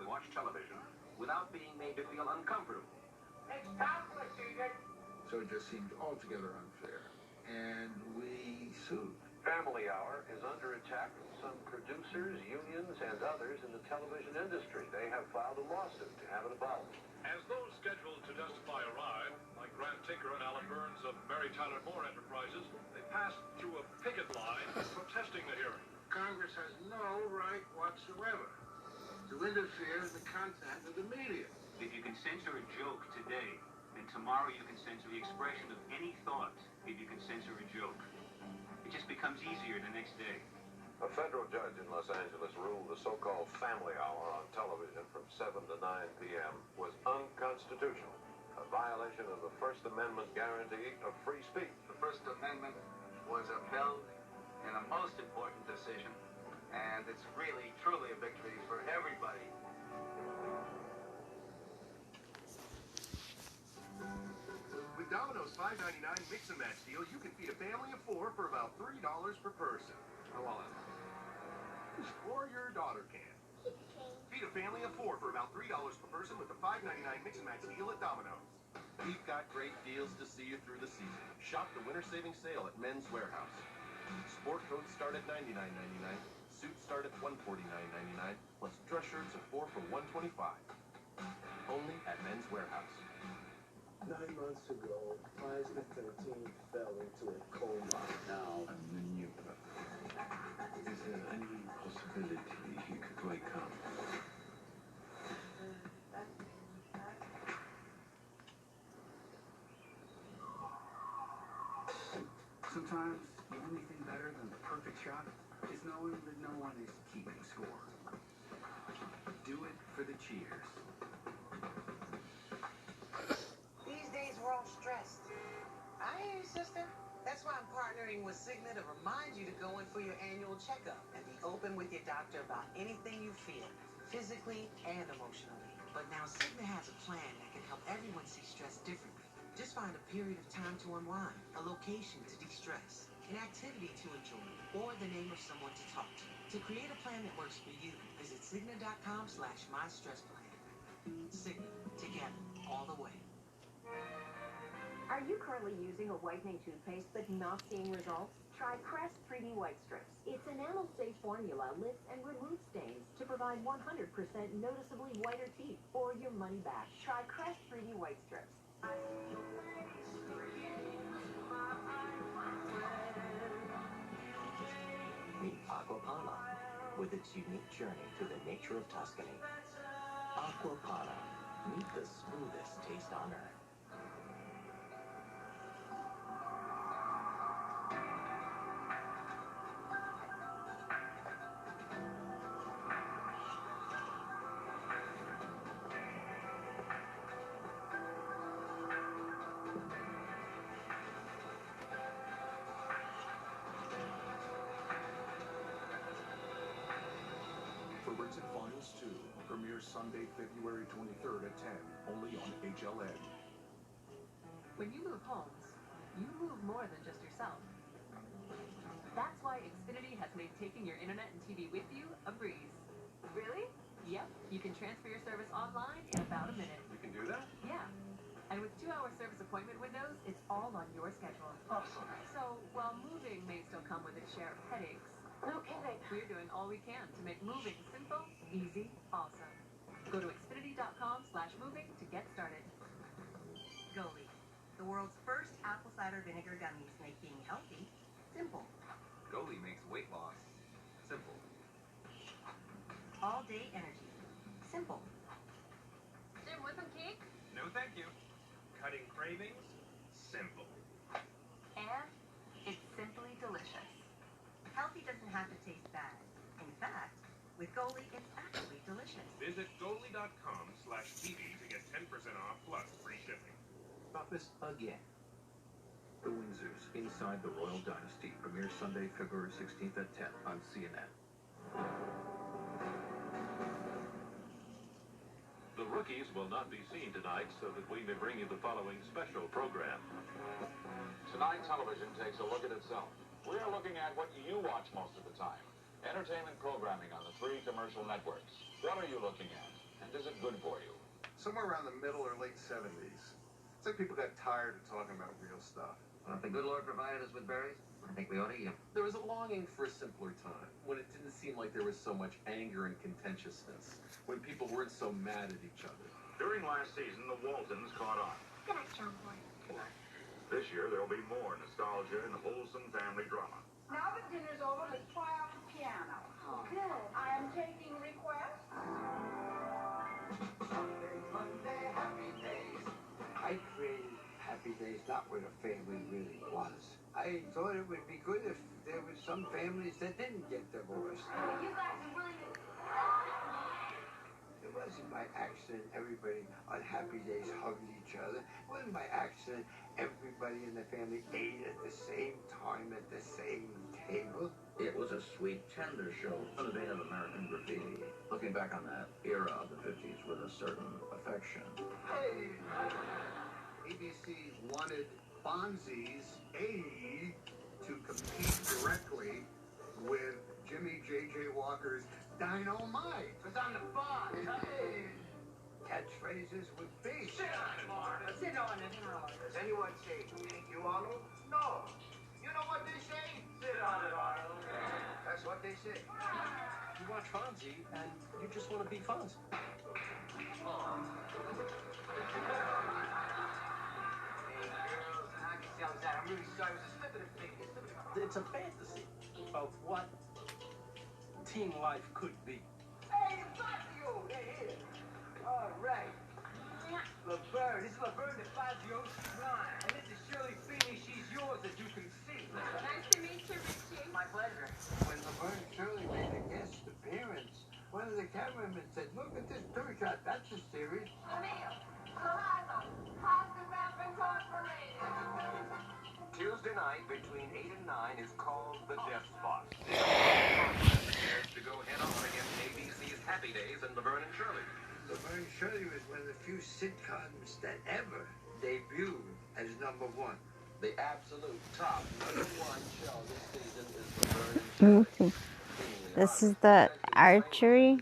watch television without being made to feel uncomfortable. It's complicated. So it just seemed altogether unfair. And we sued. Family Hour is under attack from some producers, unions, and others in the television industry. They have filed a lawsuit to have it abolished. As those scheduled to testify arrive, like Grant Tinker and Alan Burns of Mary Tyler Moore Enterprises, they passed through a picket line protesting the hearing. Congress has no right whatsoever to interfere in the content of the media. If you can censor a joke today, then tomorrow you can censor the expression of any thought if you can censor a joke. It just becomes easier the next day. A federal judge in Los Angeles ruled the so-called Family Hour on television from 7 to 9 p.m. was unconstitutional, a violation of the First Amendment guarantee of free speech. The First Amendment was upheld in a most important decision, and it's really, truly a victory for everybody. With Domino's $5.99 Mix and Match deal, you can feed a family of 4 for about $3 per person. Or your daughter can. Feed a family of 4 for about $3 per person with the $5.99 Mix and Match deal at Domino's. We've got great deals to see you through the season. Shop the winter savings sale at Men's Warehouse. Sport coats start at $99.99. Suits start at $149.99. Plus dress shirts at 4 for $125. Only at Men's Warehouse. 9 months ago, Plasma 13 fell into a coma. Now, I'm the new puppet. Is there any possibility he could wake up? Sometimes the only thing better than the perfect shot is knowing that no one is keeping score. Do it for the cheers. These days we're all stressed. I hear you, sister. That's why I'm partnering with Cigna to remind you to go in for your annual checkup and be open with your doctor about anything you feel, physically and emotionally. But now Cigna has a plan that can help everyone see stress differently. Just find a period of time to unwind, a location to de-stress, an activity to enjoy, or the name of someone to talk to. To create a plan that works for you, visit Cigna.com/mystressplan. Cigna, together, all the way. Are you currently using a whitening toothpaste but not seeing results? Try Crest 3D White Strips. Its enamel-safe formula lifts and removes stains to provide 100% noticeably whiter teeth or your money back. Try Crest 3D White Strips. Meet Aquapana with its unique journey through the nature of Tuscany. Aquapana, meet the smoothest taste on earth. Forensic Files 2 premieres Sunday, February 23rd at 10, only on HLN. When you move homes, you move more than just yourself. That's why Xfinity has made taking your internet and TV with you a breeze. Really? Yep, you can transfer your service online in about a minute. You can do that? Yeah. And with 2-hour service appointment windows, it's all on your schedule. Awesome. So, while moving may still come with its share of headaches, No kidding. we're doing all we can to make moving simple, easy, awesome. Go to Xfinity.com/moving to get started. Goli, the world's first apple cider vinegar gummies, make being healthy simple. Goli makes weight loss simple. All day energy simple. Jim, want some cake? No, thank you. Cutting cravings simple. And it's simply delicious. Healthy doesn't have to taste bad. In fact, with Goli, it's actually delicious. Visit Goli.com/TV to get 10% off plus free shipping. Office again. The Windsors Inside the Royal Dynasty premieres Sunday, February 16th at 10 on CNN. The rookies will not be seen tonight, so that we may bring you the following special program. Tonight, television takes a look at itself. We are looking at what you watch most of the time. Entertainment programming on the 3 commercial networks. What are you looking at? And is it good for you? Somewhere around the middle or late 70s. It's like people got tired of talking about real stuff. Well, if the good Lord provided us with berries, I think we ought to eat them. There was a longing for a simpler time, when it didn't seem like there was so much anger and contentiousness, when people weren't so mad at each other. During last season, the Waltons caught on. Good night, John Boy. Good night. This year, there'll be more nostalgia and wholesome family drama. Now that dinner's over, let's try out the piano. Good. I am taking requests. Sunday, Monday, happy days. I created Happy Days not what a family really was. I thought it would be good if there was some families that didn't get divorced. You guys are really... It wasn't by accident everybody on Happy Days hugged each other. It wasn't by accident everybody in the family ate at the same time at the same table. It was a sweet, tender show in the vein of American Graffiti. Looking back on that era of the 50s with a certain affection. Hey! ABC wanted Fonzie's A to compete directly with Jimmy J.J. Walker's Dynamite. Because I'm the boss. Hey! Catchphrases would be. Sit on it, Martha. Sit on it, Howard. Does anyone say, thank you, Arnold? No. You know what they say? Sit on it, Arnold. That's what they say. You watch Fonzie, and you just want to be Fonzie. I'm really sorry. It was a slip of the finger. It's a fantasy of what teen life could be. Hey, Fazio! Hey, here. All right. Laverne. This is Laverne DeFazio's line. And this is Shirley Feeney. She's yours, as you can see. Nice to meet you, Richie. My pleasure. When Laverne and Shirley made a guest appearance, one of the cameramen said, look at this tour shot. That's a series. Emil, Colorado, Positive Rap Incorporated. Tuesday night between 8 and 9 is called The Death Spot. To go head on against ABC's Happy Days and Laverne and Shirley. Laverne and Shirley was one of the few sitcoms that ever debuted as number one. The absolute top #1 show this season is Laverne and Shirley. This is the archery.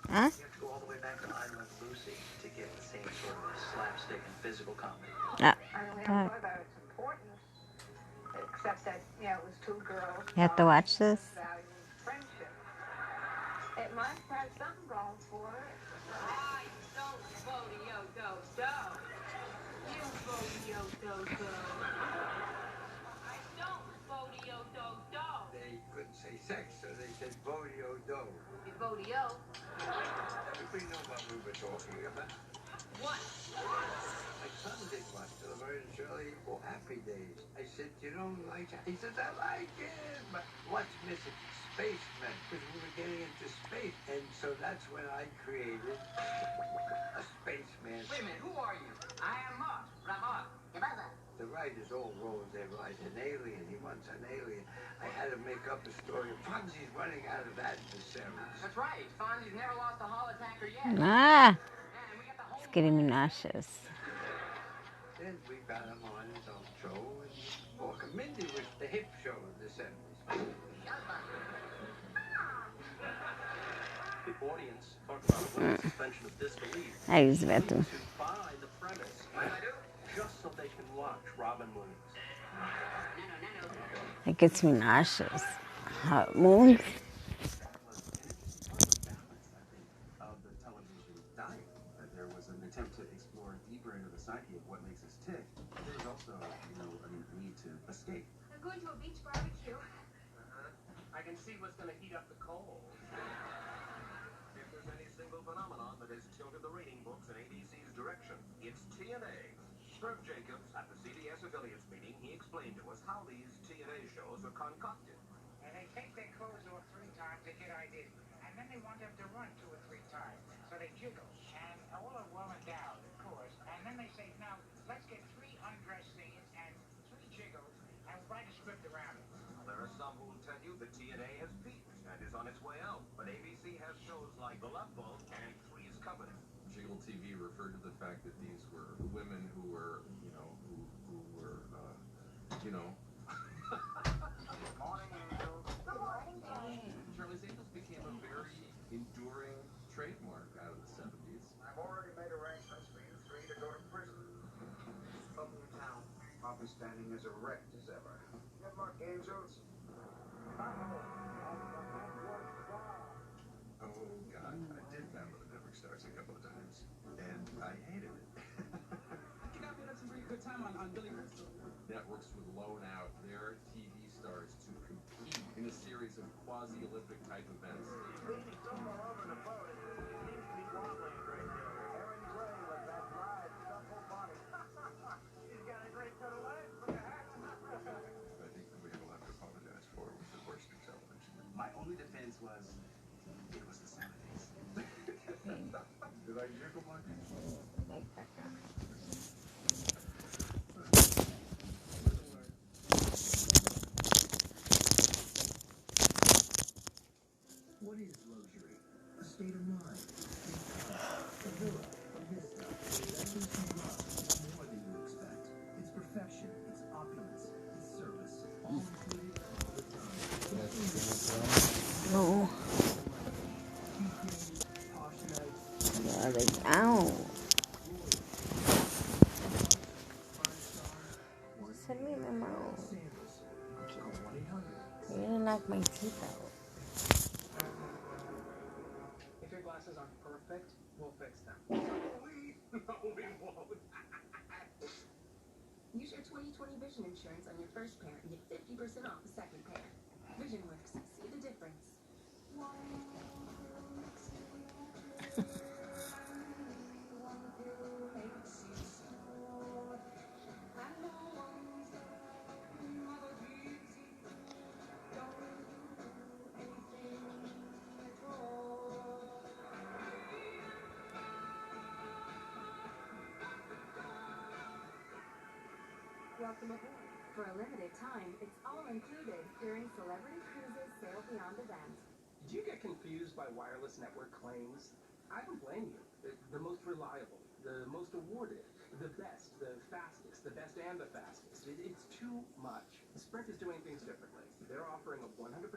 Huh? You have to go all the way back to I Love Lucy to get the same sort of slapstick and physical comedy. Ah. I don't have thought about its importance, except that, it was two girls. You have to watch this? Valuing friendship. It must have something going for it. I don't vote-yo-do-do. You vote-yo-do-do. I don't vote-yo-do-do. They couldn't say sex, so they said vodio-do. You vote-yo. Everybody know what we were talking about. What? My son did watch Laverne and Shirley for Happy Days. I said, you don't like it? He says, I like it. But what's missing? Spacemen. Because we were getting into space. And so that's when I created a spaceman. Wait a minute, who are you? I am Ramon. The writers all rolled their eyes. An alien. He wants an alien. I had to make up a story. Fonzie's running out of that in the series. That's right. Fonzie's never lost a hall attacker yet. Ah! It's getting me nauseous. Then we got him on his own show. And Walker Mindy was the hip show of the 70s. The audience talked about a little suspension of disbelief. I use the bathroom. To buy the premise, just so they can watch Robin Williams. It gets me nauseous. How it moves. Of the television diet, there was an attempt to explore deeper into the psyche of what makes us tick. There was also, a need to escape. I'm going to a beach barbecue. I can see what's going to heat up the coals. If there's any single phenomenon that has tilted the rating books in ABC's direction, it's TNA. Herb Jacobs, at the CBS affiliates meeting, he explained to us how these TNA shows are concocted. And they take their clothes off 3 times to get ideas. And then they want them to run 2 or 3 times. So they jiggle. And all are well endowed, of course. And then they say, now, let's get 3 undress scenes and 3 jiggles and write a script around it. Well, there are some who will tell you that TNA has peaked and is on its way out. But ABC has shows like The Love Boat and Three's Company. Jiggle TV referred to the fact that these were women who were, Good morning, Angel. Good morning, Jane. Charlie's Angels became a very enduring trademark out of the 70s. I've already made arrangements for you three to go to prison. Up in town. Papa's standing as erect as ever. Good luck, angels. Oh, God, I did battle the network stars a couple of times, and I hated it. You got me some pretty good time on Billy Crystal. Networks would loan out their TV stars to compete in a series of quasi-Olympic type events. Leaning somewhere over the boat, it seems to be wobbling a great deal. Erin Gray with that live, supple body. She's got a great set of legs. Look at that. I think that we have a lot to apologize for with the worst of television. My only defense was, it was the 70s. Did I jiggle my What is luxury? A state of mind. A villa, a vista, possessions you love, more than you expect. It's perfection, it's opulence, it's service, all included all the time. No. Posh nights, Yeah, like, ow. Just send me my mouth. sandals. Call 1-800. You're gonna knock my teeth out. If your glasses aren't perfect, we'll fix them. No, we won't. Use your 2020 vision insurance on your first pair and get 50% off the second pair. VisionWorks. See the difference. Welcome aboard. For a limited time, it's all included during Celebrity Cruises Sail Beyond event. Did you get confused by wireless network claims? I don't blame you. The most reliable, the most awarded, the best, the fastest, the best and the fastest. It's too much. Sprint is doing things differently. They're offering a 100%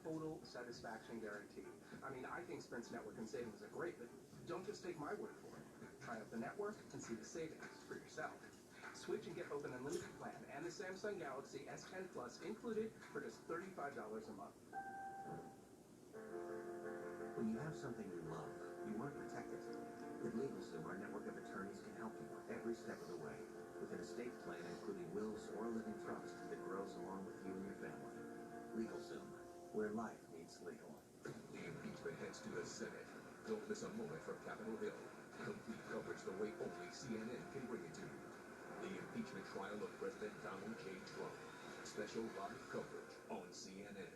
total satisfaction guarantee. I mean, I think Sprint's network and savings are great, but don't just take my word for it. Try out the network and see the savings for yourself. Switch and get both an unlimited plan and the Samsung Galaxy S10 Plus included for just $35 a month. When you have something you love, you want to protect it. With LegalZoom, our network of attorneys can help you every step of the way with an estate plan including wills or a living trust that grows along with you and your family. LegalZoom, where life meets legal. The impeachment heads to the Senate. Don't miss a moment from Capitol Hill. Complete coverage the way only CNN can bring it to you. The impeachment trial of President Donald J. Trump. Special live coverage on CNN.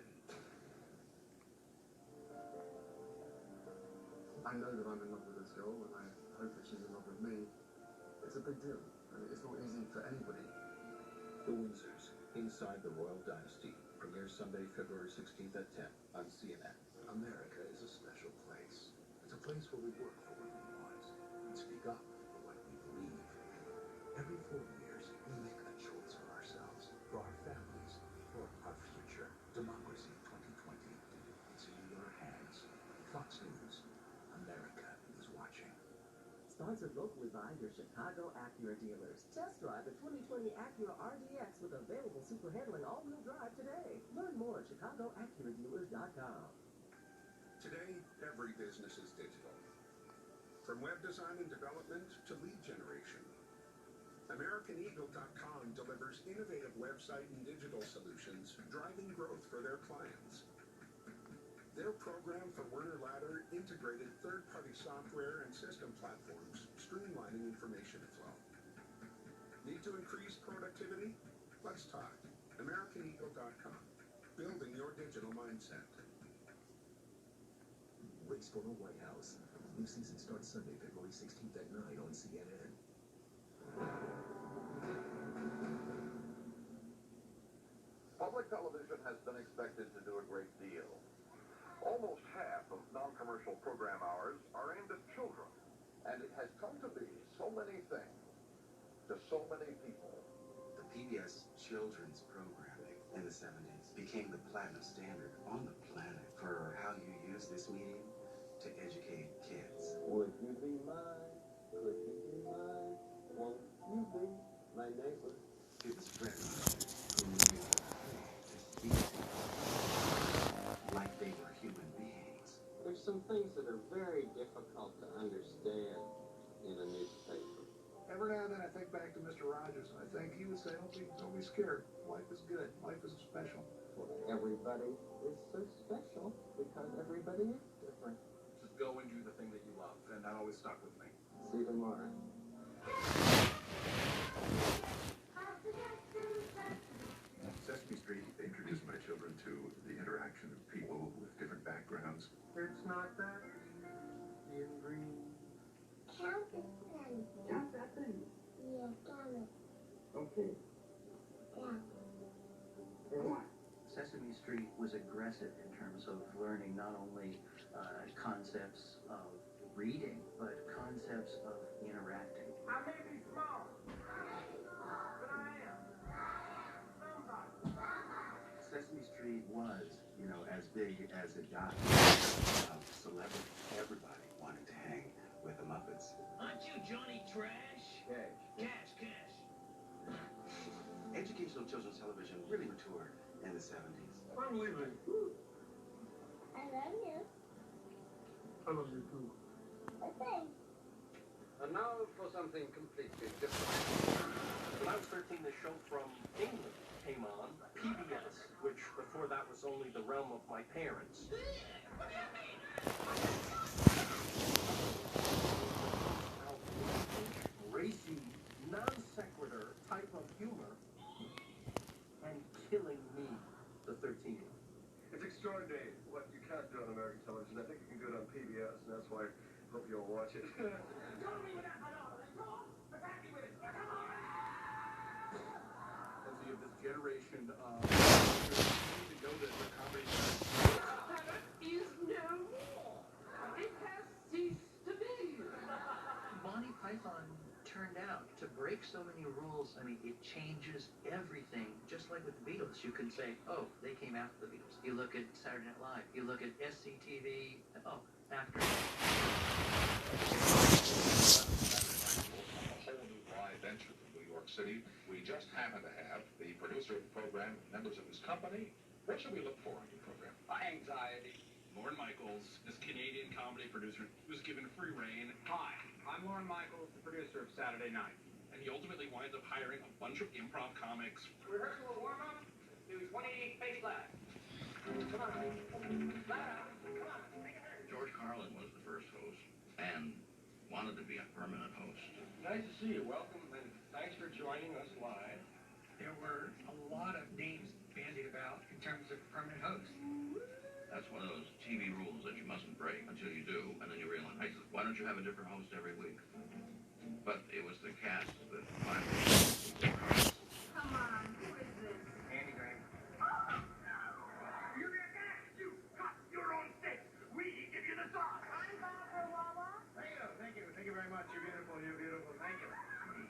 I know that I'm in love with this girl, and I hope that she's in love with me. It's a big deal. I mean, it's not easy for anybody. The Windsors, Inside the Royal Dynasty, premieres Sunday, February 16th at 10 on CNN. America is a special place. It's a place where we work for what we want and speak up for what we believe. Every 4 years, we make a choice for ourselves, for our families, for our future. Democracy 2020. It's in your hands. Fox News. America is watching. Sponsored locally by your Chicago Acura dealers. Test drive the 2020 Acura RDX with available super handling all-wheel drive today. Learn more at ChicagoAcuraDealers.com. Today, every business is digital. From web design and development to lead generation. AmericanEagle.com delivers innovative website and digital solutions, driving growth for their clients. Their program for Werner Ladder integrated third-party software and system platforms, streamlining information flow. Need to increase productivity? Let's talk. AmericanEagle.com. Building your digital mindset. Race for the White House. New season starts Sunday, February 16th at 9 on CNN. Public television has been expected to do a great deal. Almost half of non-commercial program hours are aimed at children, and it has come to be so many things to so many people. The PBS children's programming in the 70s became the platinum standard on the planet for how you use this medium to educate kids. You be my neighbor. It was friends who needed to speak like they were human beings. There's some things that are very difficult to understand in a newspaper. Every now and then I think back to Mr. Rogers, and I think he would say, don't be scared. Life is good. Life is special. Well, everybody is so special because everybody is different. Just go and do the thing that you love, and that always stuck with me. See you tomorrow. Sesame Street introduced my children to the interaction of people with different backgrounds. It's not that in green. Count it then. Count that thing. Yeah, count it. Okay. Yeah. Sesame Street was aggressive in terms of learning not only concepts of reading, but concepts of interacting. I may be small, but I am somebody. Sesame Street was, as big as it got. Celebrity. Everybody wanted to hang with the Muppets. Aren't you Johnny Trash? Cash. Educational children's television really matured in the 70s. I'm leaving. I love you. I love you too. Okay. And now for something completely different. When I was 13, the show from England came on, PBS, which before that was only the realm of my parents. Racy, non-sequitur type of humor, and killing me, the 13-year-old. It's extraordinary what you can't do on American television. I think you can do it on PBS, and that's why I hope you'll watch it. Don't leave it out, attack me with it, come on! As you have this generation of to know that the comedy is no more. It has ceased to be. Monty Python turned out to break so many rules. I mean, it changes everything. Just like with the Beatles, you can say, oh, they came after the Beatles. You look at Saturday Night Live. You look at SCTV. Oh, after. A whole new live venture from New York City. We just happen to have the producer of the program, members of his company. What should we look for in your program? Anxiety. Lorne Michaels, this Canadian comedy producer, was given free rein. Hi, I'm Lorne Michaels, the producer of Saturday Night. And he ultimately winds up hiring a bunch of improv comics. Rehearsal will warm up. Do 28 face left. Come on. Flat out. Come on. Make it hurt. George Carlin was the first host and wanted to be a permanent host. Nice to see you. Welcome, and thanks for joining us live. There were a lot of names bandied about in terms of permanent hosts. That's one of those TV rules that you mustn't break until you do, and then you realize, why don't you have a different host every week? But it was the cast that finally... Come on, who is this? Andy Graham. You're the guy. You cut your own steak. We give you the sauce. I'm Barbara Wawa. Thank you. Thank you very much. You're beautiful. You're beautiful. Thank you.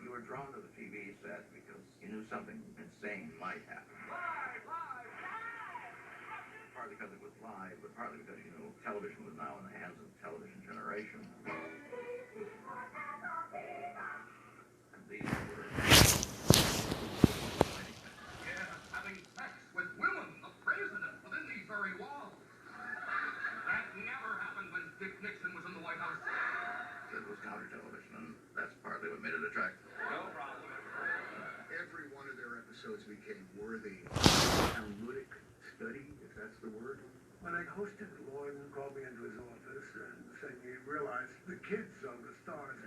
You were drawn to the TV set because you knew something insane might happen. Live. Partly because it was live, but partly because, television was now in the hands of the television generation. And these were... Having sex with women, the president, within these very walls. That never happened when Dick Nixon was in the White House. It was counter television, and that's partly what made it attractive. No problem. Every one of their episodes became worthy. Analytic study, if that's the word. When I hosted, Lorne called me into his office and said he realized the kids are the stars.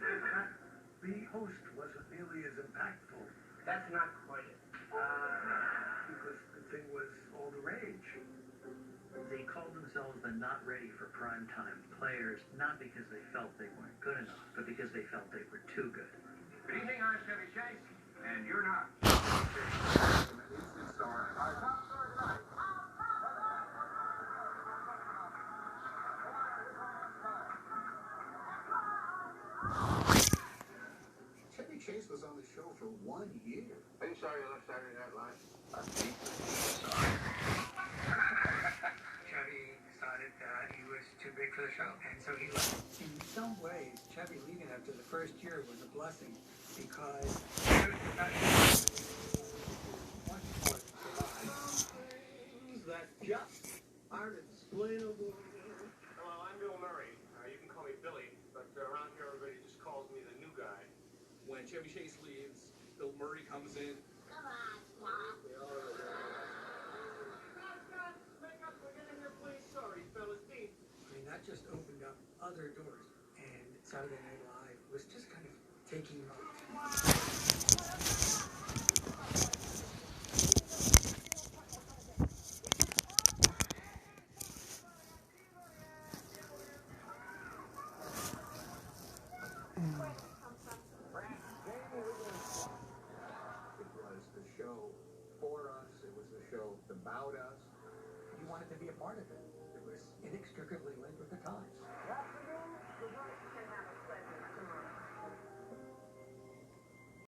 The host wasn't nearly as impactful. That's not quite it. Because the thing was all the rage. They called themselves the not ready for primetime players, not because they felt they weren't good enough, but because they felt they were too good. Good evening, I'm Chevy Chase, and you're not. Instant star. Our top story tonight. Chevy Chase was on the show for 1 year. Are you sorry you left Saturday Night Live? Chevy decided that he was too big for the show, and so he left. In some way, way, Chevy leaving after the first year was a blessing because that just aren't explainable. Hello, I'm Bill Murray. You can call me Billy, but around here everybody just calls me the new guy. When Chevy Chase leaves, Bill Murray comes in. Come on, Pop. Scott, make up. We're getting here, please. Sorry, fellas. Dean. I mean, that just opened up other doors, and Saturday Night Live was just kind of taking off. It was the show for us. It was the show about us. You wanted to be a part of it. It was inextricably linked with the times.